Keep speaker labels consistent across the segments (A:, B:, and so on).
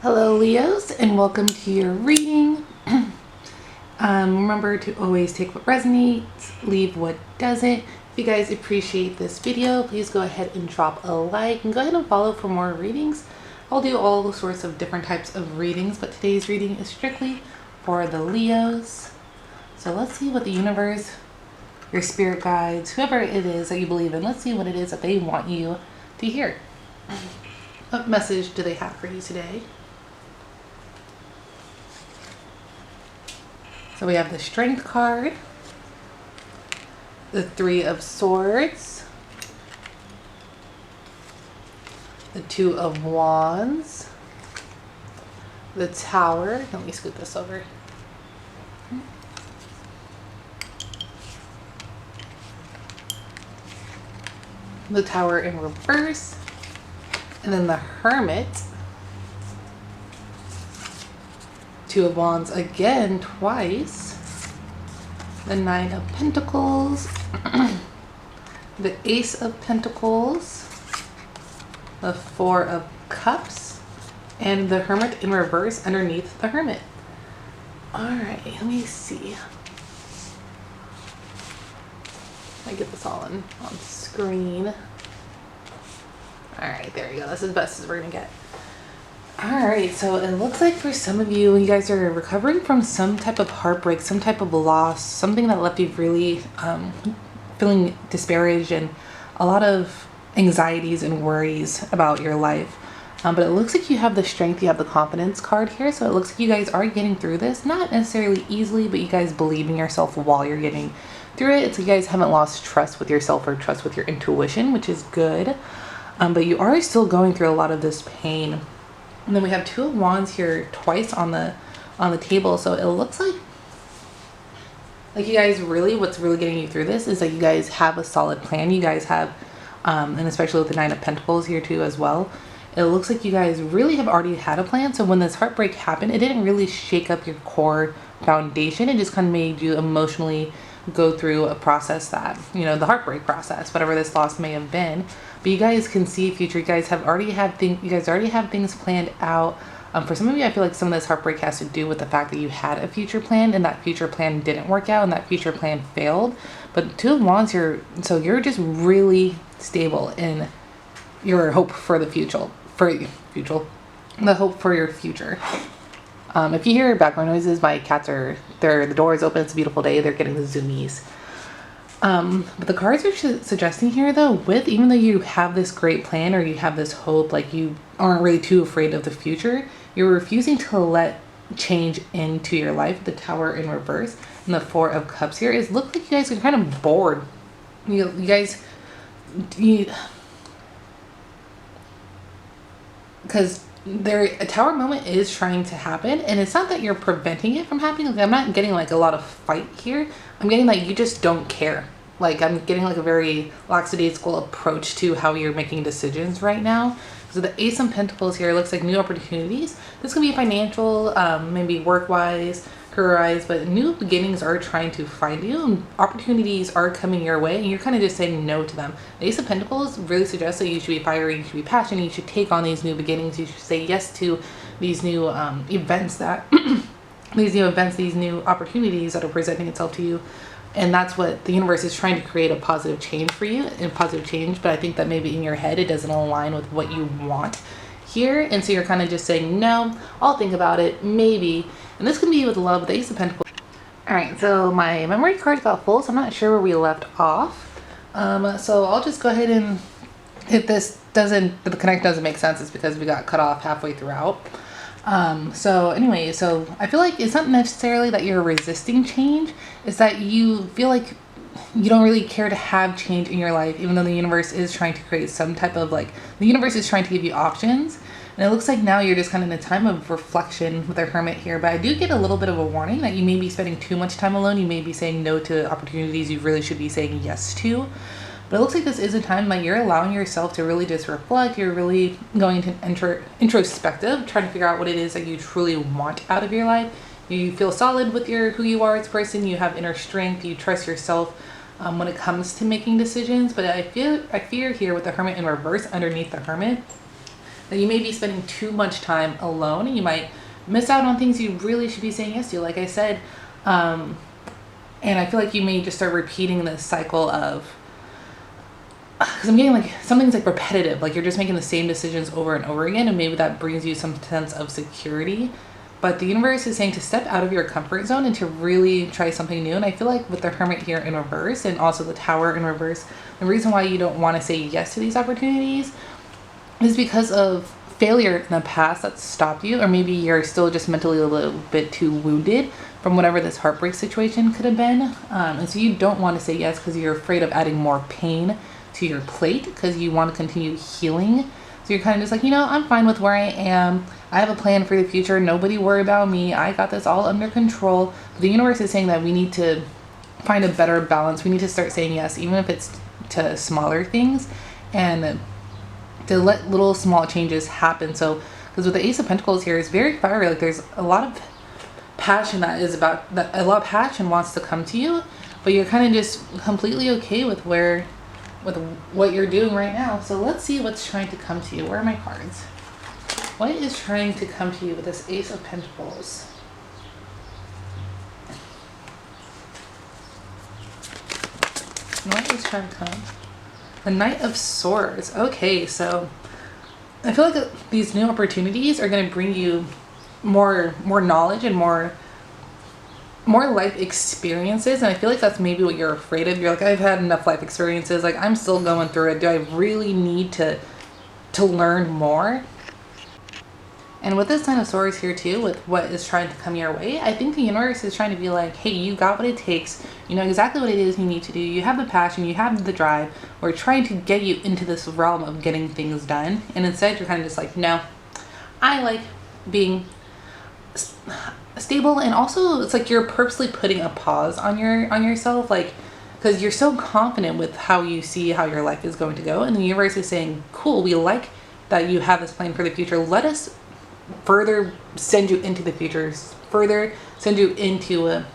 A: Hello Leos, and welcome to your reading. Remember to always take what resonates, leave what doesn't. If you guys appreciate this video, please go ahead and drop a like and go ahead and follow for more readings. I'll do all sorts of different types of readings, but today's reading is strictly for the Leos. So let's see what the universe, your spirit guides, whoever it is that you believe in, let's see what it is that they want you to hear. What message do they have for you today? So we have the Strength card, the Three of Swords, the Two of Wands, the Tower. Let me scoot this over. The Tower in reverse, and then the Hermit. Two of Wands again twice, the Nine of Pentacles, the Ace of Pentacles, the Four of Cups, and the Hermit in reverse underneath the Hermit. Alright, let me see. I get this all on screen. Alright, there we go. That's as best as we're gonna get. Alright, so it looks like for some of you, you guys are recovering from some type of heartbreak, some type of loss, something that left you really feeling disparaged and a lot of anxieties and worries about your life. But it looks like you have the strength, you have the confidence card here, so it looks like you guys are getting through this. Not necessarily easily, but you guys believe in yourself while you're getting through it. It's like you guys haven't lost trust with yourself or trust with your intuition, which is good. But you are still going through a lot of this pain. And then we have Two of Wands here twice on the table. So it looks like you guys really, what's really getting you through this is that you guys have a solid plan. You guys have, and especially with the Nine of Pentacles here too as well. It looks like you guys really have already had a plan. So when this heartbreak happened, it didn't really shake up your core foundation. It just kind of made you emotionally go through a process that, you know, the heartbreak process, whatever this loss may have been. But you guys can see future. You guys already have things planned out. For some of you, I feel like some of this heartbreak has to do with the fact that you had a future plan and that future plan didn't work out and that future plan failed. But Two of Wands here, so you're just really stable in your hope for the future. The hope for your future. If you hear background noises, my cats the door is open. It's a beautiful day. They're getting the zoomies. But the cards are suggesting here though, even though you have this great plan or you have this hope, like you aren't really too afraid of the future, you're refusing to let change into your life. The Tower in reverse and the Four of Cups here is look like you guys are kind of bored. You guys, because a tower moment is trying to happen, and it's not that you're preventing it from happening. Like, I'm not getting like a lot of fight here. I'm getting like you just don't care. Like I'm getting like a very lackadaisical approach to how you're making decisions right now. So the Ace of Pentacles here looks like new opportunities. This can be financial, maybe work-wise, career-wise, but new beginnings are trying to find you and opportunities are coming your way and you're kind of just saying no to them. The Ace of Pentacles really suggests that you should be fiery, you should be passionate, you should take on these new beginnings, you should say yes to these new events these new opportunities that are presenting itself to you. And that's what the universe is trying to create, a positive change for you, and positive change. But I think that maybe in your head, it doesn't align with what you want here. And so you're kind of just saying, no, I'll think about it, maybe. And this can be with love, the Ace of Pentacles. All right, so my memory card got full, so I'm not sure where we left off. So I'll just go ahead and, if the connect doesn't make sense, it's because we got cut off halfway throughout. So anyway, so I feel like it's not necessarily that you're resisting change, it's that you feel like you don't really care to have change in your life, even though the universe is trying to create some type of the universe is trying to give you options. And it looks like now you're just kind of in a time of reflection with our Hermit here, but I do get a little bit of a warning that you may be spending too much time alone. You may be saying no to opportunities you really should be saying yes to. But it looks like this is a time that you're allowing yourself to really just reflect. You're really going to introspective, trying to figure out what it is that you truly want out of your life. You feel solid with who you are as a person. You have inner strength. You trust yourself when it comes to making decisions. But I fear here with the Hermit in reverse underneath the Hermit that you may be spending too much time alone, and you might miss out on things you really should be saying yes to, like I said. And I feel like you may just start repeating this cycle of, because I'm getting like something's like repetitive, like you're just making the same decisions over and over again, and maybe that brings you some sense of security. But the universe is saying to step out of your comfort zone and to really try something new. And I feel like with the Hermit here in reverse and also the Tower in reverse, the reason why you don't want to say yes to these opportunities is because of failure in the past that stopped you, or maybe you're still just mentally a little bit too wounded from whatever this heartbreak situation could have been. And so you don't want to say yes because you're afraid of adding more pain to your plate, because you want to continue healing. So you're kind of just like, I'm fine with where I am. I have a plan for the future. Nobody worry about me. I got this all under control. But the universe is saying that we need to find a better balance. We need to start saying yes, even if it's to smaller things, and to let little small changes happen. So, because with the Ace of Pentacles here, it's very fiery. Like there's a lot of passion that is about that. A lot of passion wants to come to you, but you're kind of just completely okay with what you're doing right now. So let's see what's trying to come to you. Where are my cards? What is trying to come to you with this Ace of Pentacles? What is trying to come? The Knight of Swords. Okay, so I feel like these new opportunities are going to bring you more knowledge and more life experiences, and I feel like that's maybe what you're afraid of. You're like, I've had enough life experiences, like I'm still going through it. Do I really need to learn more? And with this Nine of Swords here too, with what is trying to come your way, I think the universe is trying to be like, hey, you got what it takes. You know exactly what it is you need to do. You have the passion, you have the drive. We're trying to get you into this realm of getting things done. And instead you're kind of just like, no, I like being stable. And also it's like you're purposely putting a pause on yourself, like, because you're so confident with how you see how your life is going to go. And the universe is saying, cool, we like that you have this plan for the future. Let us further send you into the future, further send you into a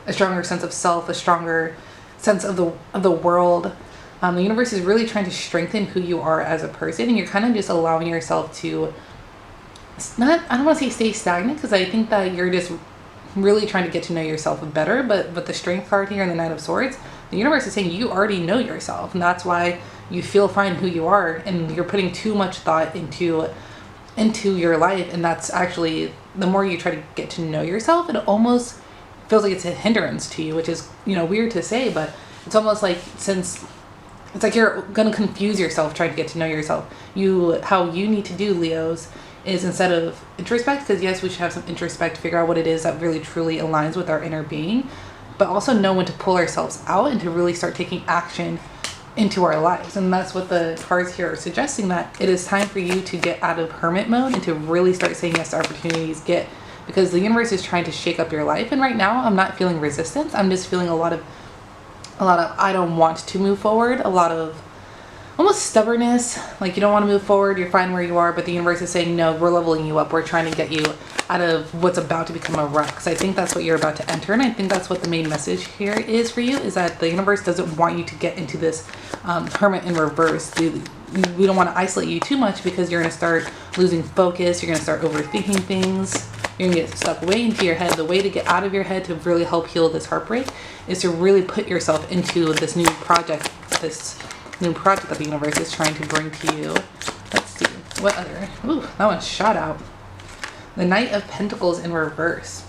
A: stronger sense of self, a stronger sense of the world. The universe is really trying to strengthen who you are as a person, and you're kind of just allowing yourself to I don't want to say stay stagnant, because I think that you're just really trying to get to know yourself better. But the Strength card here and the Knight of Swords, the universe is saying you already know yourself, and that's why you feel fine who you are, and you're putting too much thought into your life. And that's actually, the more you try to get to know yourself, it almost feels like it's a hindrance to you, which is weird to say, but it's almost like, since it's like you're gonna confuse yourself trying to get to know yourself. How you need to do, Leos, is instead of introspect, because yes, we should have some introspect, figure out what it is that really truly aligns with our inner being, but also know when to pull ourselves out and to really start taking action into our lives. And that's what the cards here are suggesting, that it is time for you to get out of hermit mode and to really start saying yes to opportunities, because the universe is trying to shake up your life. And right now I'm not feeling resistance, I'm just feeling a lot of I don't want to move forward, a lot of almost stubbornness, like you don't want to move forward, you're fine where you are, but the universe is saying, no, we're leveling you up, we're trying to get you out of what's about to become a rut. Because I think that's what you're about to enter, and I think that's what the main message here is for you, is that the universe doesn't want you to get into this hermit in reverse. We don't want to isolate you too much, because you're going to start losing focus, you're going to start overthinking things, you're going to get stuck way into your head. The way to get out of your head to really help heal this heartbreak is to really put yourself into this new project that the universe is trying to bring to you. Let's see, what other, ooh, that one shot out. The Knight of Pentacles in reverse.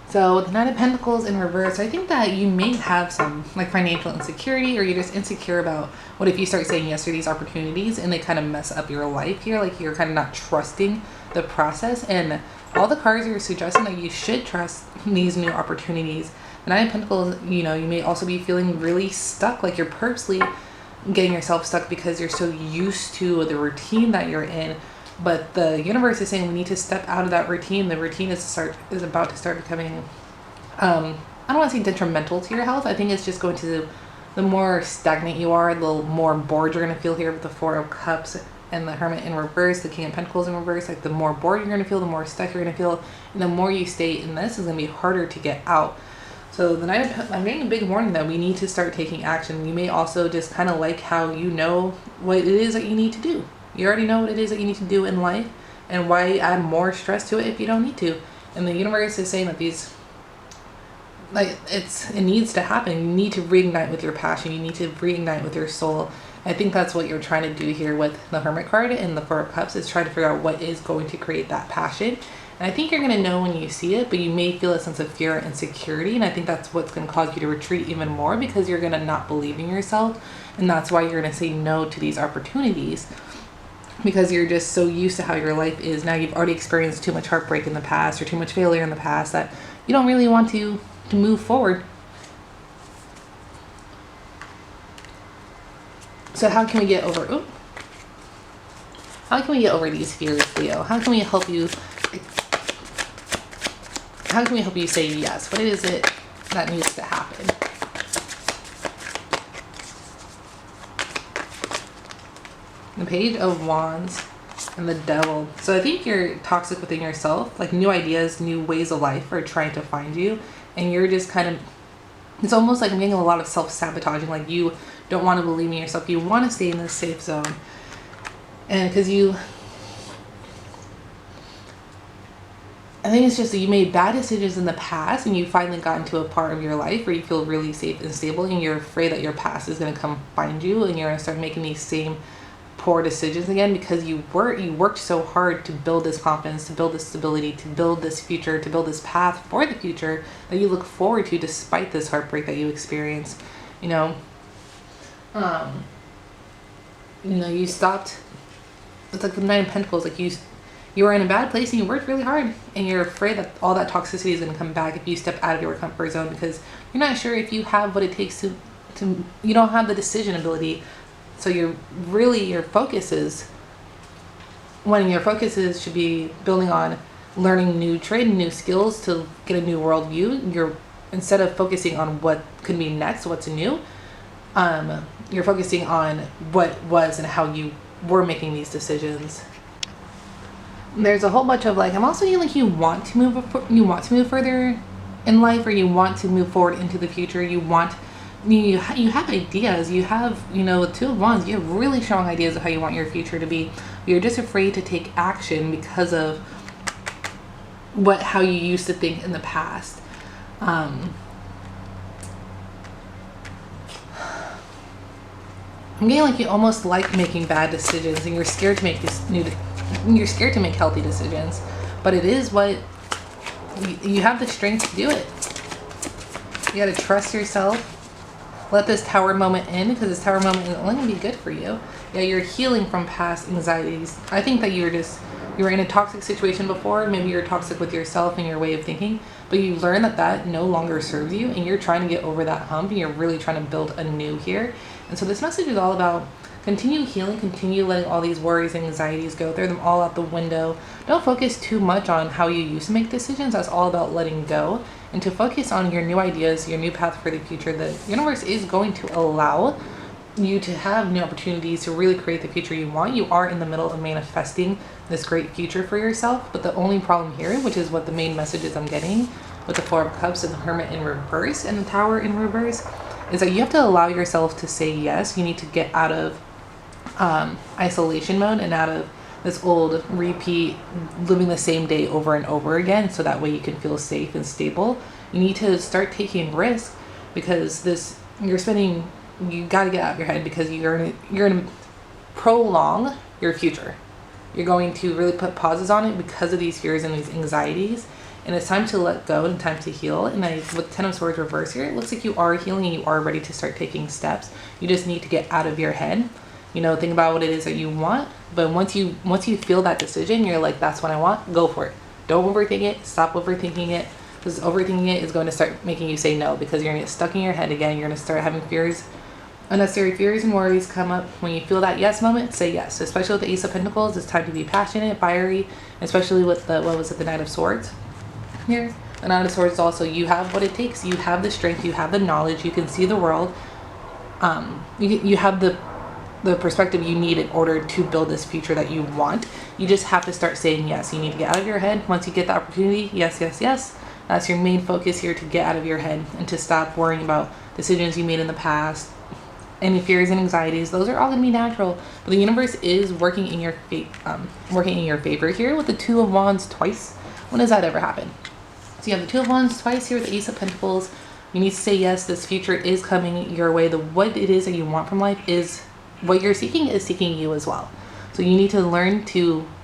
A: So the Knight of Pentacles in reverse, I think that you may have some like financial insecurity, or you're just insecure about what if you start saying yes to these opportunities and they kind of mess up your life here, like you're kind of not trusting the process. And all the cards are suggesting that you should trust these new opportunities. The Knight of Pentacles, you may also be feeling really stuck, like you're purposely getting yourself stuck because you're so used to the routine that you're in. But the universe is saying we need to step out of that routine. The routine is about to start becoming, I don't want to say detrimental to your health. I think it's just going to, the more stagnant you are, the more bored you're going to feel here with the Four of Cups and the Hermit in reverse, the King of Pentacles in reverse. Like the more bored you're going to feel, the more stuck you're going to feel, and the more you stay in this, is going to be harder to get out. So the I'm getting a big warning that we need to start taking action. You may also just kind of like how you know what it is that you need to do. You already know what it is that you need to do in life, and why add more stress to it if you don't need to. And the universe is saying that these, like, it needs to happen. You need to reignite with your passion. You need to reignite with your soul. I think that's what you're trying to do here with the Hermit card and the Four of Cups, is try to figure out what is going to create that passion. And I think you're going to know when you see it, but you may feel a sense of fear and insecurity. And I think that's what's going to cause you to retreat even more, because you're going to not believe in yourself. And that's why you're going to say no to these opportunities, because you're just so used to how your life is. Now you've already experienced too much heartbreak in the past or too much failure in the past that you don't really want to move forward. So how can we get over, how can we get over these fears, Leo? How can we help you? How can we help you say yes? What is it that needs to happen? The Page of Wands and the Devil. So I think you're toxic within yourself. Like, new ideas, new ways of life are trying to find you. And you're just kind of, it's almost like I'm getting a lot of self-sabotaging. Like, you don't want to believe in yourself. You want to stay in this safe zone. And because I think it's just that you made bad decisions in the past, and you finally got into a part of your life where you feel really safe and stable, and you're afraid that your past is going to come find you, and you're going to start making these same poor decisions again, because you worked so hard to build this confidence, to build this stability, to build this future, to build this path for the future that you look forward to, despite this heartbreak that you experience. You stopped. It's like the Nine of Pentacles. Like, you were in a bad place and you worked really hard, and you're afraid that all that toxicity is going to come back if you step out of your comfort zone, because you're not sure if you have what it takes to you don't have the decision ability. So your focus should be building on learning new trade and new skills to get a new worldview. Instead of focusing on what could be next, what's new, you're focusing on what was and how you were making these decisions. There's a whole bunch of, like, I'm also feeling like you want to move further in life, or you want to move forward into the future. You have ideas. You have, with Two of Wands, you have really strong ideas of how you want your future to be. You're just afraid to take action because of how you used to think in the past. I'm getting like you almost like making bad decisions, and you're scared to make you're scared to make healthy decisions, but it is what you have the strength to do it. You got to trust yourself. Let this Tower moment in, because this Tower moment is only going to be good for you. Yeah, you're healing from past anxieties. I think that you were in a toxic situation before. Maybe you're toxic with yourself and your way of thinking, but you learn that no longer serves you, and you're trying to get over that hump, and you're really trying to build anew here. And so this message is all about continue healing, continue letting all these worries and anxieties go. Throw them all out the window. Don't focus too much on how you used to make decisions. That's all about letting go. And to focus on your new ideas, your new path for the future. The universe is going to allow you to have new opportunities to really create the future you want. You are in the middle of manifesting this great future for yourself. But the only problem here, which is what the main message is I'm getting with the Four of Cups and the Hermit in reverse and the Tower in reverse, is that you have to allow yourself to say yes. You need to get out of isolation mode and out of this old repeat living the same day over and over again, so that way you can feel safe and stable. You need to start taking risks, because you got to get out of your head, because you're going to prolong your future. You're going to really put pauses on it because of these fears and these anxieties, and it's time to let go and time to heal. And with Ten of Swords reverse here, it looks like you are healing and you are ready to start taking steps. You just need to get out of your head. Think about what it is that you want. But once you feel that decision, you're like, that's what I want, go for it. Don't overthink it. Stop overthinking it, because overthinking it is going to start making you say no, because you're going to get stuck in your head again. You're going to start having unnecessary fears and worries come up. When you feel that yes moment, say yes. Especially with the Ace of Pentacles, it's time to be passionate, fiery, especially with the Knight of Swords here. The Knight of Swords is also, you have what it takes. You have the strength, you have the knowledge, you can see the world. You have the perspective you need in order to build this future that you want. You just have to start saying yes. You need to get out of your head. Once you get the opportunity, yes, yes, yes. That's your main focus here, to get out of your head and to stop worrying about decisions you made in the past. Any fears and anxieties, those are all going to be natural. But the universe is working in your favor here with the Two of Wands twice. When does that ever happen? So you have the Two of Wands twice here with the Ace of Pentacles. You need to say yes. This future is coming your way. What it is that you want from life is what you're seeking is seeking you as well. So you need to learn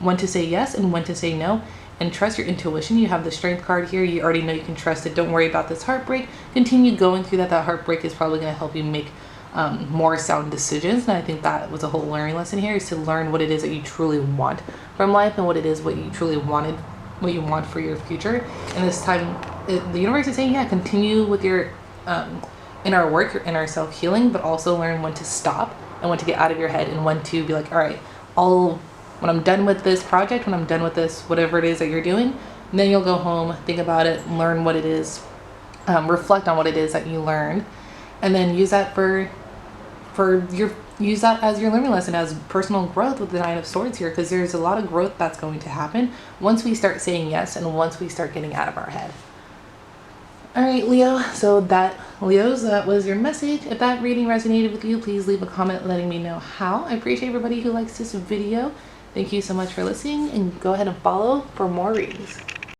A: when to say yes and when to say no, and trust your intuition. You have the Strength card here. You already know you can trust it. Don't worry about this heartbreak. Continue going through that. That heartbreak is probably going to help you make more sound decisions. And I think that was a whole learning lesson here, is to learn what it is that you truly want from life and what it is what you truly wanted, what you want for your future. And this time the universe is saying, yeah, continue with your inner work, your inner self-healing, but also learn when to stop and when to get out of your head, and when to be like, all right, when I'm done with this project, when I'm done with this, whatever it is that you're doing, then you'll go home, think about it, learn what it is, reflect on what it is that you learned, and then use that use that as your learning lesson, as personal growth with the Nine of Swords here, because there's a lot of growth that's going to happen once we start saying yes and once we start getting out of our head. All right, Leo, so that was your message. If that reading resonated with you, please leave a comment letting me know how. I appreciate everybody who likes this video. Thank you so much for listening, and go ahead and follow for more readings.